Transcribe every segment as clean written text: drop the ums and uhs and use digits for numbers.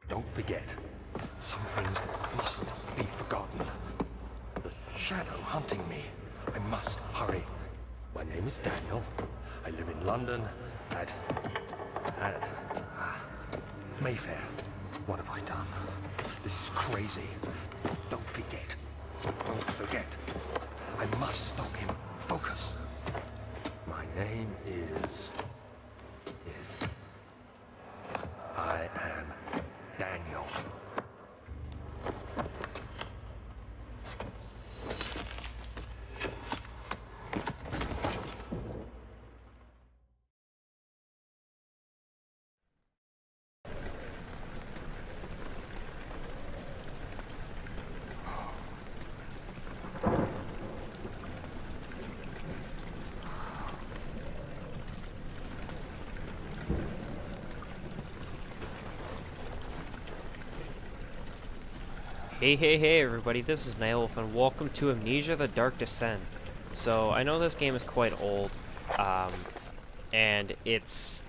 Don't forget, some things mustn't be forgotten. The shadow hunting me. I must hurry. My name is Daniel. I live in London at Mayfair. What have I done? This is crazy. Don't forget. Don't forget. I must stop him. Focus. My name is... I am Daniel. Hey everybody, this is Nightwolf and welcome to Amnesia the Dark Descent. So, I know this game is quite old, and it's,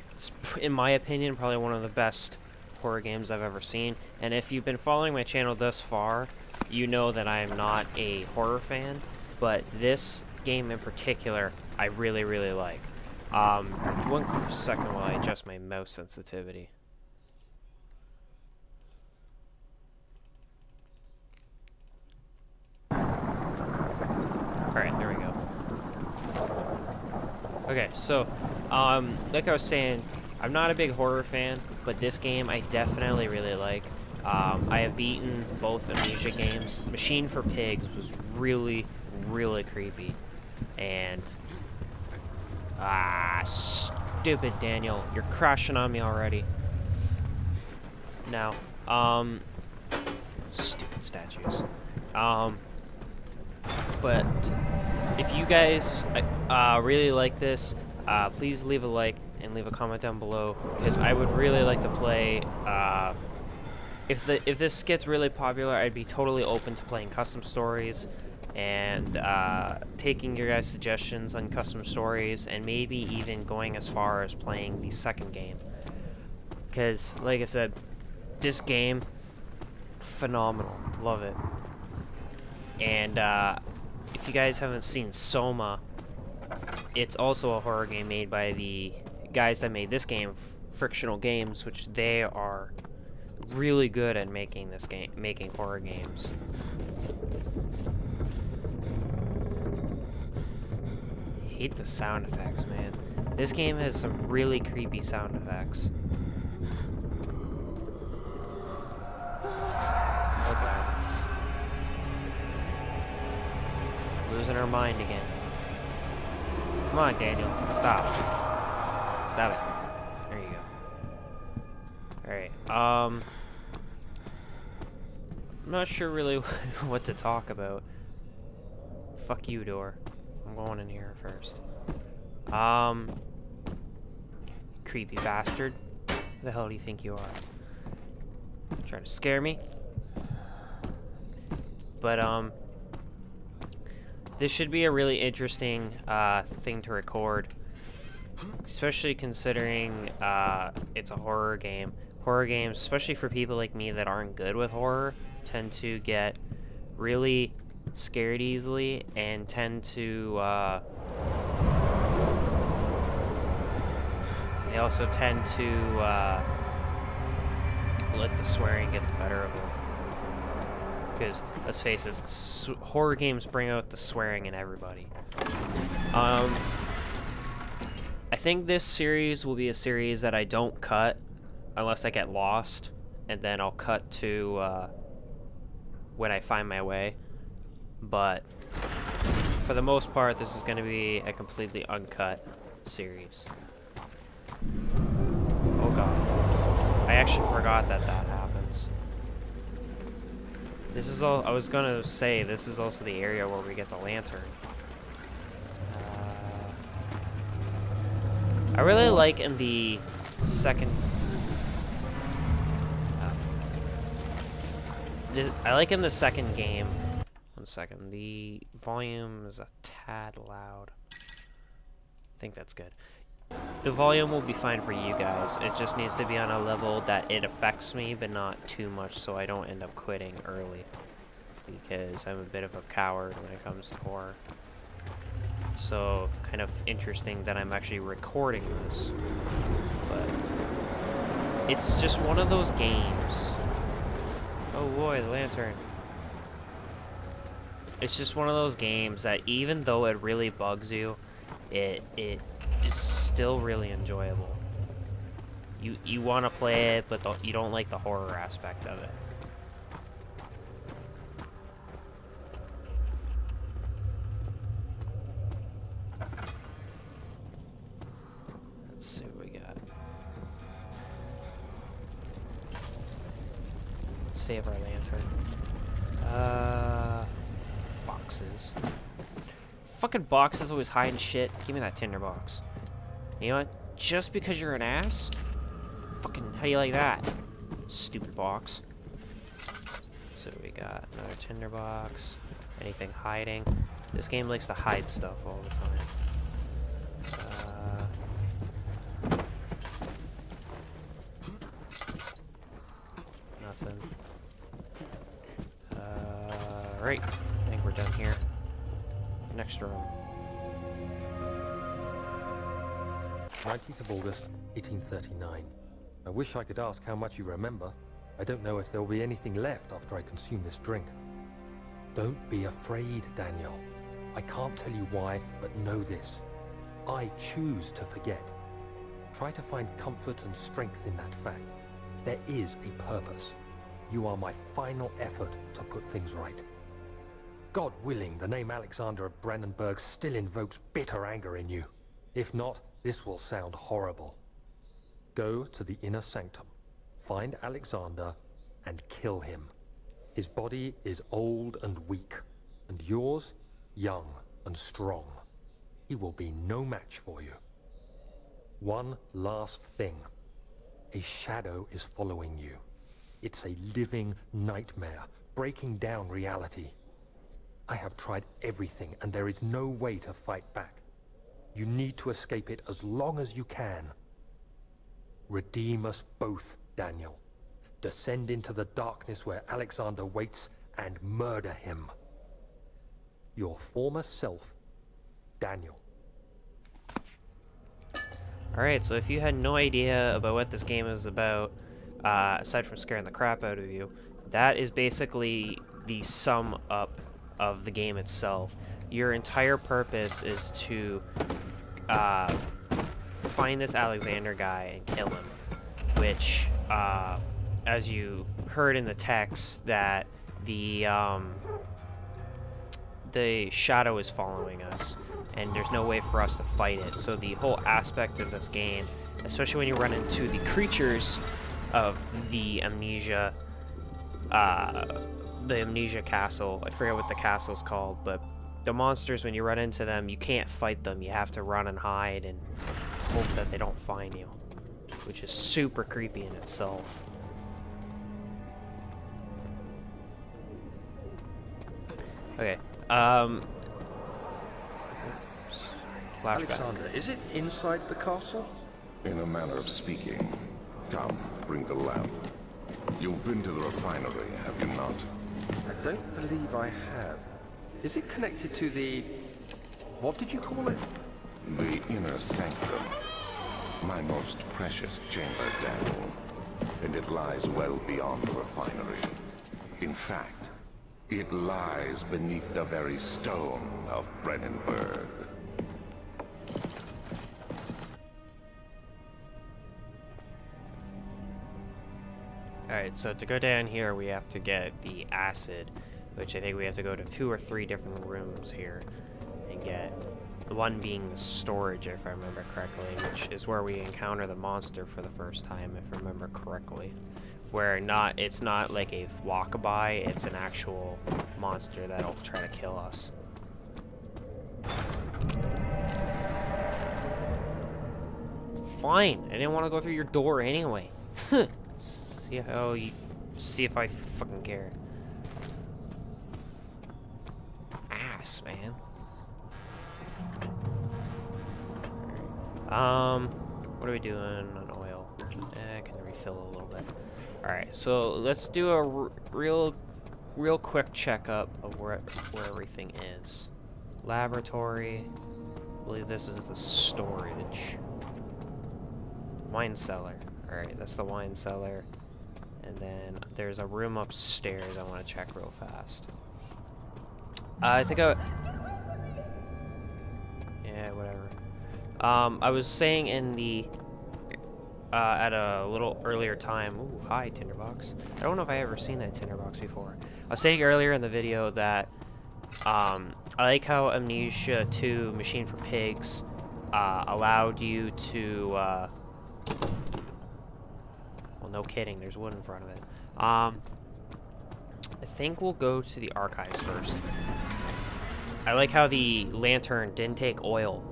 in my opinion, probably one of the best horror games I've ever seen. And if you've been following my channel thus far, you know that I am not a horror fan, but this game in particular, I really like. 1 second while I adjust my mouse sensitivity. Alright, there we go. Okay, so, like I was saying, I'm not a big horror fan, but this game I definitely really like. I have beaten both Amnesia games. Machine for Pigs was really creepy. And, stupid Daniel, you're crashing on me already. Now, stupid statues. But if you guys really like this, please leave a like and leave a comment down below, because I would really like to play. If this gets really popular, I'd be totally open to playing custom stories and taking your guys' suggestions on custom stories, and maybe even going as far as playing the second game. Because, like I said, this game, phenomenal, love it. And if you guys haven't seen Soma, it's also a horror game made by the guys that made this game, Frictional Games, which they are really good at making horror games. I hate the sound effects, man. This game has some really creepy sound effects. Okay. Losing our mind again. Come on, Daniel. Stop. Stop it. There you go. Alright, I'm not sure really what to talk about. Fuck you, door. I'm going in here first. Creepy bastard. Who the hell do you think you are? Trying to scare me? But, this should be a really interesting thing to record, especially considering it's a horror game. Horror games, especially for people like me that aren't good with horror, tend to get really scared easily and tend to they also tend to let the swearing get the better of them. Because, let's face it, horror games bring out the swearing in everybody. I think this series will be a series that I don't cut unless I get lost, and then I'll cut to when I find my way. But for the most part, this is going to be a completely uncut series. Oh god. I actually forgot that happens. This is all, I was gonna say, this is also the area where we get the lantern. I really like in the second... I like in the second game... 1 second, the volume is a tad loud. I think that's good. The volume will be fine for you guys. It just needs to be on a level that it affects me, but not too much, so I don't end up quitting early. Because I'm a bit of a coward when it comes to horror. So, kind of interesting that I'm actually recording this. But it's just one of those games. Oh boy, the lantern. It's just one of those games that even though it really bugs you, it is still really enjoyable. You want to play it, but you don't like the horror aspect of it. Let's see what we got. Save our lantern. Boxes. Fucking boxes always hiding shit. Give me that tinder box. You know what? Just because you're an ass? Fucking, how do you like that? Stupid box. So we got another tinder box. Anything hiding? This game likes to hide stuff all the time. Nothing. Right. I think we're done here. Next room. 19th of August, 1839. I wish I could ask how much you remember. I don't know if there will be anything left after I consume this drink. Don't be afraid, Daniel. I can't tell you why, but know this. I choose to forget. Try to find comfort and strength in that fact. There is a purpose. You are my final effort to put things right. God willing, the name Alexander of Brandenburg still invokes bitter anger in you. If not, this will sound horrible. Go to the inner sanctum, find Alexander, and kill him. His body is old and weak, and yours, young and strong. He will be no match for you. One last thing. A shadow is following you. It's a living nightmare, breaking down reality. I have tried everything, and there is no way to fight back. You need to escape it as long as you can. Redeem us both, Daniel. Descend into the darkness where Alexander waits and murder him. Your former self, Daniel. Alright, so if you had no idea about what this game is about, aside from scaring the crap out of you, that is basically the sum up of the game itself. Your entire purpose is to find this Alexander guy and kill him, which, as you heard in the text, that the shadow is following us, and there's no way for us to fight it. So the whole aspect of this game, especially when you run into the creatures of the Amnesia castle. I forget what the castle's called, but the monsters, when you run into them, you can't fight them. You have to run and hide and hope that they don't find you, which is super creepy in itself. Okay, flashback. Alexander, is it inside the castle? In a manner of speaking. Come, bring the lamp. You've been to the refinery, have you not? I don't believe I have. Is it connected to the... what did you call it? The inner sanctum. My most precious chamber, Daniel. And it lies well beyond the refinery. In fact, it lies beneath the very stone of Brandenburg. Alright, so to go down here, we have to get the acid, which I think we have to go to 2 or 3 different rooms here and get. The one being the storage, if I remember correctly, which is where we encounter the monster for the first time, if I remember correctly. Where it's not like a walkabout, it's an actual monster that'll try to kill us. Fine, I didn't want to go through your door anyway. See if I fucking care. Ass, man. What are we doing on oil? I can refill a little bit. Alright, so let's do a real quick checkup of where everything is. Laboratory. I believe this is the storage. Wine cellar. Alright, that's the wine cellar. And then there's a room upstairs I want to check real fast. I think yeah, whatever. I was saying in the at a little earlier time. Ooh, hi Tinderbox. I don't know if I ever seen that Tinderbox before. I was saying earlier in the video that I like how Amnesia 2 Machine for Pigs allowed you to well, no kidding, there's wood in front of it. I think we'll go to the archives first. I like how the lantern didn't take oil.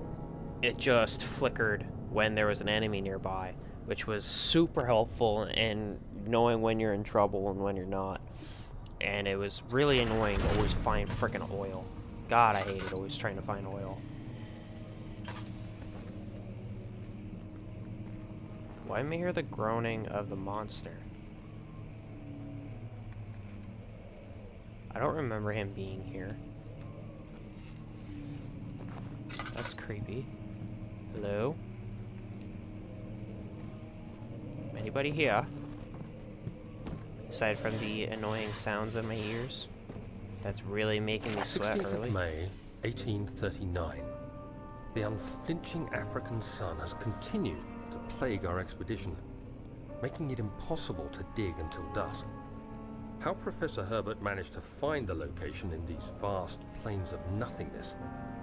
It just flickered when there was an enemy nearby, which was super helpful in knowing when you're in trouble and when you're not. And it was really annoying to always find frickin' oil. God, I hated always trying to find oil. Why am I hear the groaning of the monster? I don't remember him being here. That's creepy. Hello? Anybody here? Aside from the annoying sounds in my ears, that's really making me sweat 16th early. of May, 1839. The unflinching African sun has continued to plague our expedition, making it impossible to dig until dusk. How Professor Herbert managed to find the location in these vast plains of nothingness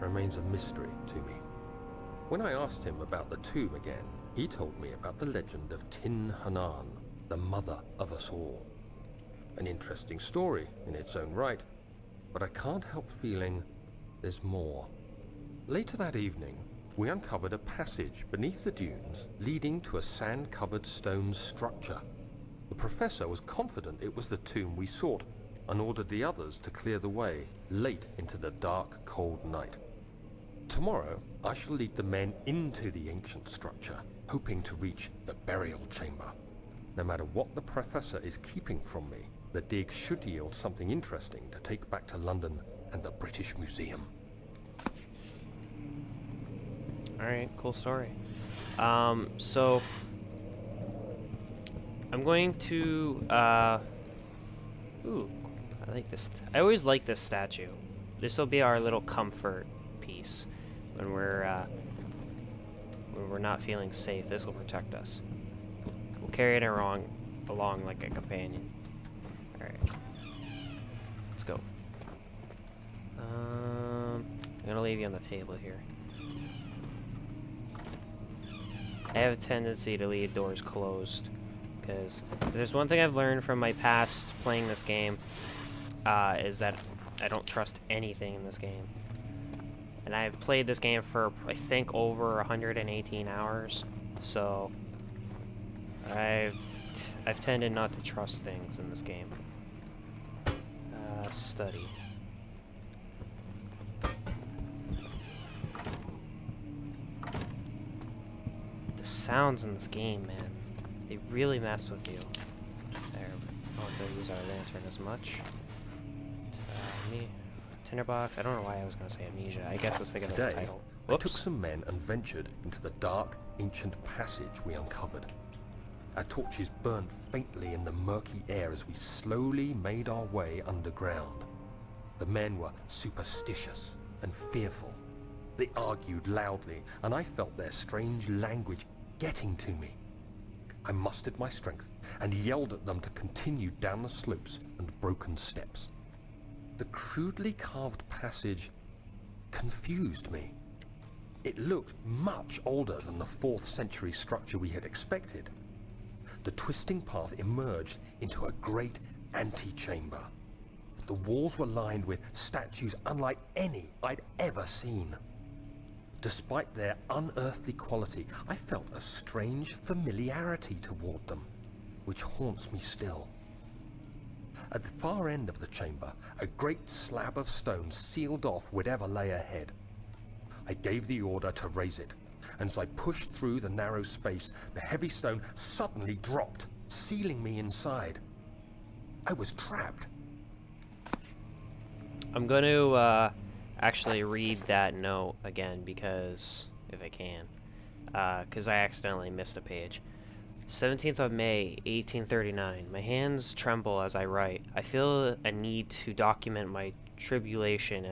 remains a mystery to me. When I asked him about the tomb again, he told me about the legend of Tin Hanan, the mother of us all. An interesting story in its own right, but I can't help feeling there's more. Later that evening, we uncovered a passage beneath the dunes leading to a sand-covered stone structure. The professor was confident it was the tomb we sought and ordered the others to clear the way late into the dark, cold night. Tomorrow, I shall lead the men into the ancient structure, hoping to reach the burial chamber. No matter what the professor is keeping from me, the dig should yield something interesting to take back to London and the British Museum. Alright, cool story. So I'm going to ooh, I like this. I always like this statue. This will be our little comfort piece when we're not feeling safe. This will protect us. We'll carry it along like a companion. Alright. Let's go. I'm gonna leave you on the table here. I have a tendency to leave doors closed, because there's one thing I've learned from my past playing this game, is that I don't trust anything in this game. And I've played this game for, I think, over 118 hours, so I've tended not to trust things in this game. Study. The sounds in this game, man, they really mess with you. There, I don't have to use our lantern as much. Tinderbox. I don't know why I was going to say Amnesia. I guess I was thinking of the Today, title. I Whoops. took some men and ventured into the dark, ancient passage we uncovered. Our torches burned faintly in the murky air as we slowly made our way underground. The men were superstitious and fearful. They argued loudly, and I felt their strange language getting to me. I mustered my strength and yelled at them to continue down the slopes and broken steps. The crudely carved passage confused me. It looked much older than the 4th century structure we had expected. The twisting path emerged into a great antechamber. The walls were lined with statues unlike any I'd ever seen. Despite their unearthly quality, I felt a strange familiarity toward them, which haunts me still. At the far end of the chamber, a great slab of stone sealed off whatever lay ahead. I gave the order to raise it, and as I pushed through the narrow space, the heavy stone suddenly dropped, sealing me inside. I was trapped. I'm going to actually read that note again because, if I can, because I accidentally missed a page. 17th of May, 1839. My hands tremble as I write. I feel a need to document my tribulation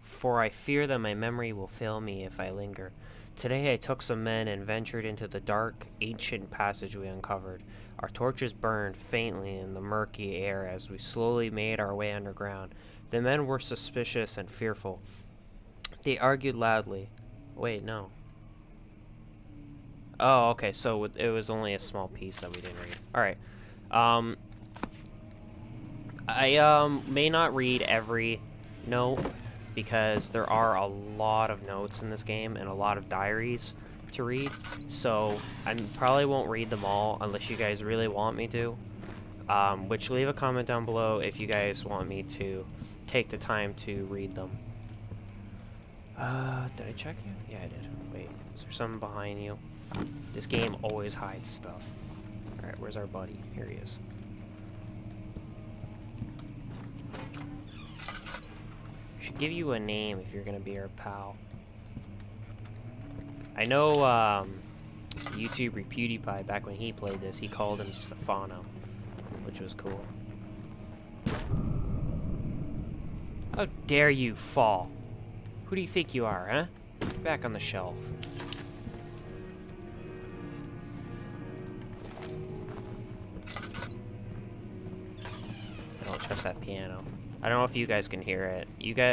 for I fear that my memory will fail me if I linger. Today I took some men and ventured into the dark, ancient passage we uncovered. Our torches burned faintly in the murky air as we slowly made our way underground. The men were suspicious and fearful. They argued loudly. Wait, no. Oh, okay, so it was only a small piece that we didn't read. Alright. I may not read every note because there are a lot of notes in this game and a lot of diaries to read. So I probably won't read them all unless you guys really want me to. Which leave a comment down below if you guys want me to take the time to read them. Did I check you? Yeah, I did. Wait, is there something behind you? This game always hides stuff. Alright, where's our buddy? Here he is. Should give you a name if you're gonna be our pal. I know YouTuber PewDiePie, back when he played this, he called him Stefano, which was cool. How dare you fall? Who do you think you are, huh? Get back on the shelf. I don't trust that piano. I don't know if you guys can hear it.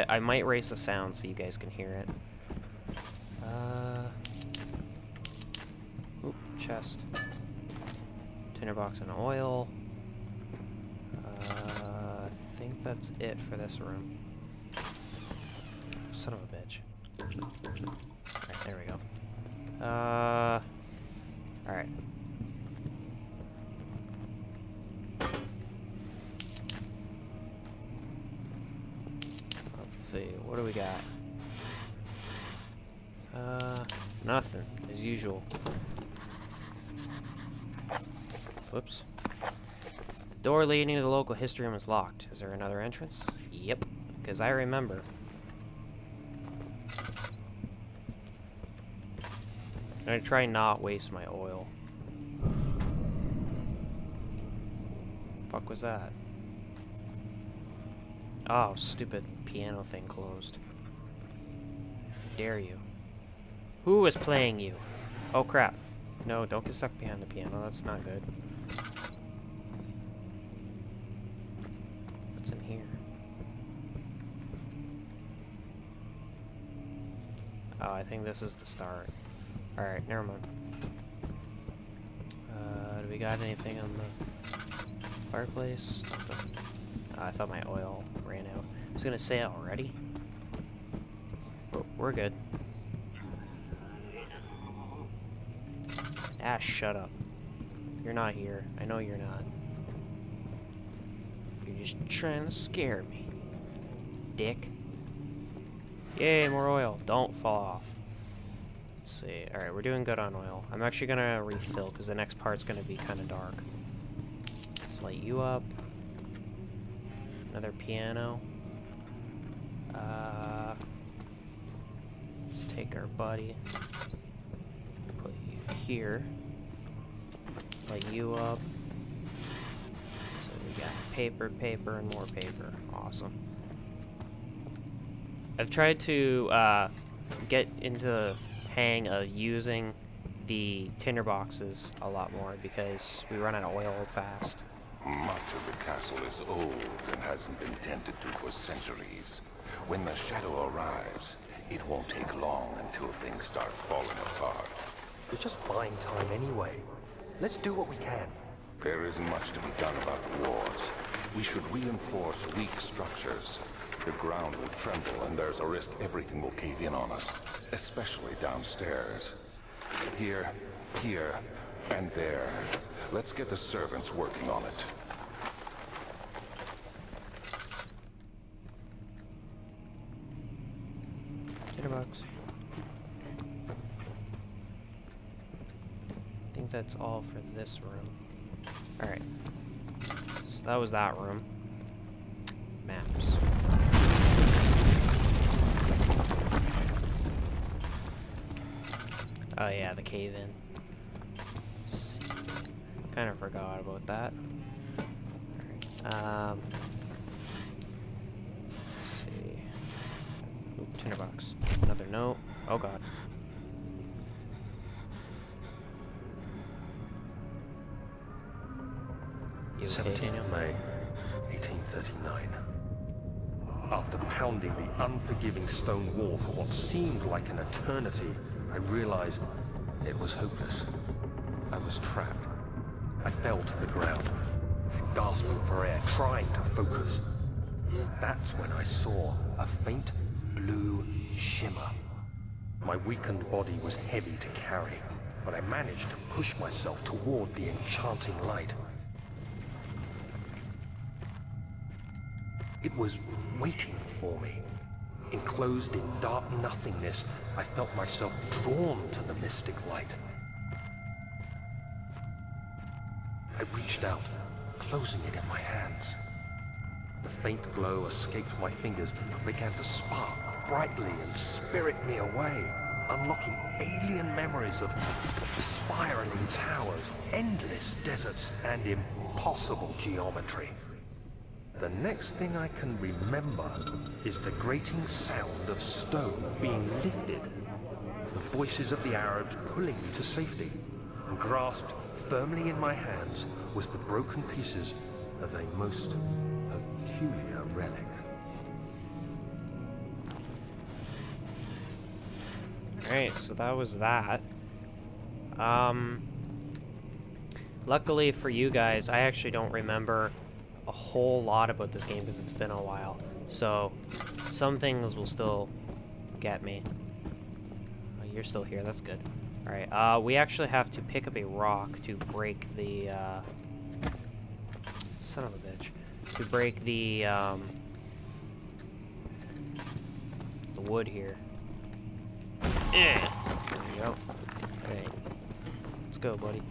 I might raise the sound so you guys can hear it. Oop, chest. Tinderbox and oil. I think that's it for this room. Son of a bitch. Alright, there we go. Alright. Let's see, what do we got? Nothing, as usual. Whoops. The door leading to the local history room is locked. Is there another entrance? Yep, because I remember. I'm gonna try not waste my oil. Fuck was that? Oh, stupid piano thing closed. Dare you? Who is playing you? Oh crap. No, don't get stuck behind the piano. That's not good. What's in here? Oh, I think this is the start. Alright, never mind. Do we got anything on the fireplace? Nothing. I thought my oil ran out. I was gonna say already. But we're good. Ah, shut up. You're not here. I know you're not. You're just trying to scare me. Dick. Yay, more oil. Don't fall off. Let's see. Alright, we're doing good on oil. I'm actually gonna refill because the next part's gonna be kind of dark. Let's light you up. Another piano. Let's take our buddy. Put you here. Light you up. So we got paper, paper, and more paper. Awesome. I've tried to get into the hang of using the tinderboxes a lot more because we run out of oil fast. Much of the castle is old and hasn't been tended to for centuries. When the shadow arrives, it won't take long until things start falling apart. We're just buying time anyway. Let's do what we can. There isn't much to be done about the wards. We should reinforce weak structures. The ground will tremble and there's a risk everything will cave in on us, especially downstairs. Here, and there. Let's get the servants working on it. Tinderbox. that's all for this room. Alright. So that was that room. Maps. Oh yeah, the cave-in. Kind of forgot about that. Alright, let's see. Oop, tinderbox. Another note. Oh god. You okay, 17th Daniel? of May, 1839. After pounding the unforgiving stone wall for what seemed like an eternity, I realized it was hopeless. I was trapped. I fell to the ground, gasping for air, trying to focus. That's when I saw a faint blue shimmer. My weakened body was heavy to carry, but I managed to push myself toward the enchanting light. It was waiting for me. Enclosed in dark nothingness, I felt myself drawn to the mystic light. I reached out, closing it in my hands. The faint glow escaped my fingers and began to spark brightly and spirit me away, unlocking alien memories of spiraling towers, endless deserts, and impossible geometry. The next thing I can remember is the grating sound of stone being lifted, the voices of the Arabs pulling me to safety, and grasped firmly in my hands was the broken pieces of a most peculiar relic. Alright, so that was that. Luckily for you guys, I actually don't remember a whole lot about this game because it's been a while. So, some things will still get me. Oh, you're still here, that's good. Alright, we actually have to pick up a rock to break the, son of a bitch. To break the wood here. There you go. Alright. Let's go, buddy.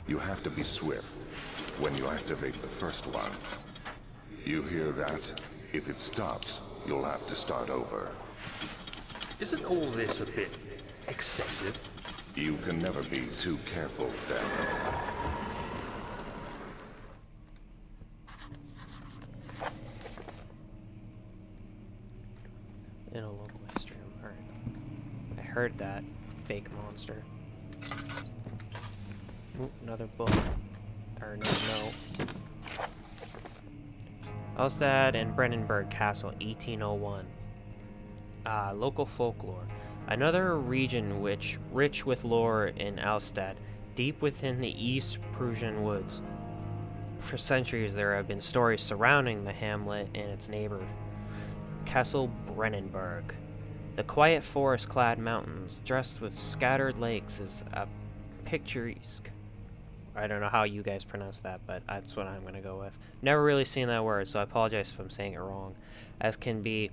You have to be swift when you activate the first one. You hear that? If it stops, you'll have to start over. Isn't all this a bit excessive? You can never be too careful, Daniel. In a local history. Alright. I heard that. Fake monster. Ooh, another book. Or no. Alstad and Brennenburg Castle, 1801. Local folklore. Another region which rich with lore in Alstad, deep within the East Prussian woods. For centuries there have been stories surrounding the hamlet and its neighbor, Castle Brennenburg. The quiet forest-clad mountains, dressed with scattered lakes, is a picturesque. I don't know how you guys pronounce that, but that's what I'm going to go with. Never really seen that word, so I apologize if I'm saying it wrong. As can be,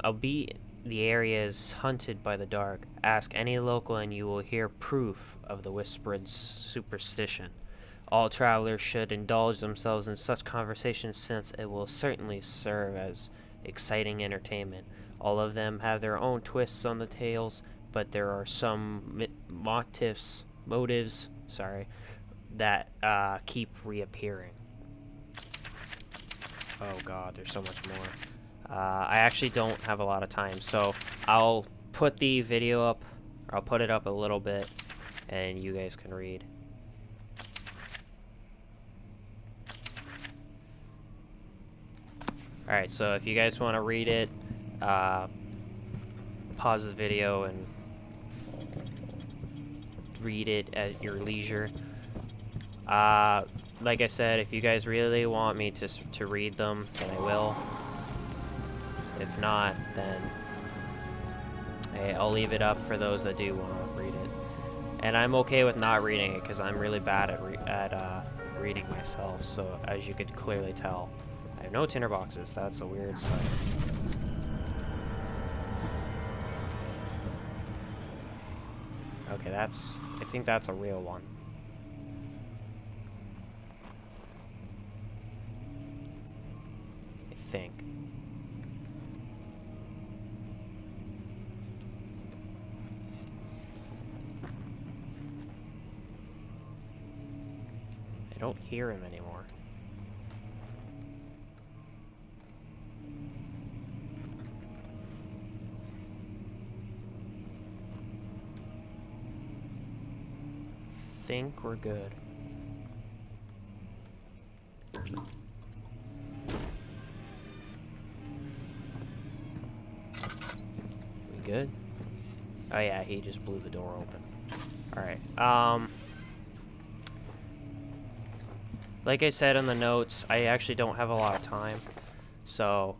albeit the area is hunted by the dark. Ask any local and you will hear proof of the whispered superstition. All travelers should indulge themselves in such conversations since it will certainly serve as exciting entertainment. All of them have their own twists on the tales, but there are some motives, that keep reappearing. Oh god, there's so much more. I actually don't have a lot of time, so I'll put the video up, or I'll put it up a little bit, and you guys can read. Alright, so if you guys want to read it, pause the video and read it at your leisure. Like I said, if you guys really want me to read them, then I will. If not, then I'll leave it up for those that do want to read it. And I'm okay with not reading it because I'm really bad at reading myself. So as you could clearly tell, I have no tinderboxes. That's a weird sight. I think that's a real one. I think. I don't hear him anymore. Think we're good. We good? Oh yeah, he just blew the door open. Alright, like I said in the notes, I actually don't have a lot of time, so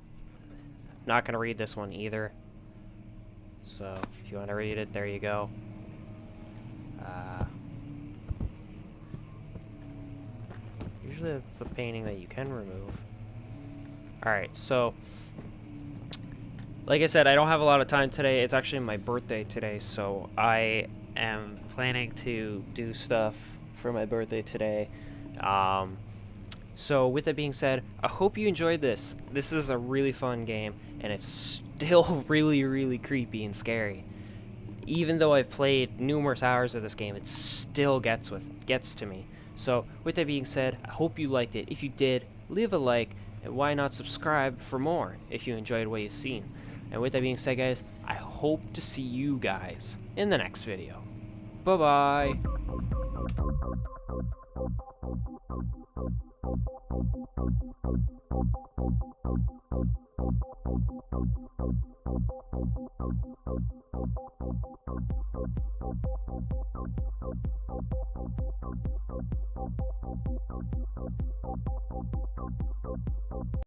not gonna read this one either. So if you want to read it, there you go. Usually that's the painting that you can remove. Alright, so like I said, I don't have a lot of time today. It's actually my birthday today, so I am planning to do stuff for my birthday today. So with that being said, I hope you enjoyed this. This is a really fun game, and it's still really creepy and scary. Even though I've played numerous hours of this game, it still gets to me. So with that being said, I hope you liked it. If you did, leave a like, and why not subscribe for more if you enjoyed what you've seen. And with that being said, guys, I hope to see you guys in the next video. Bye-bye.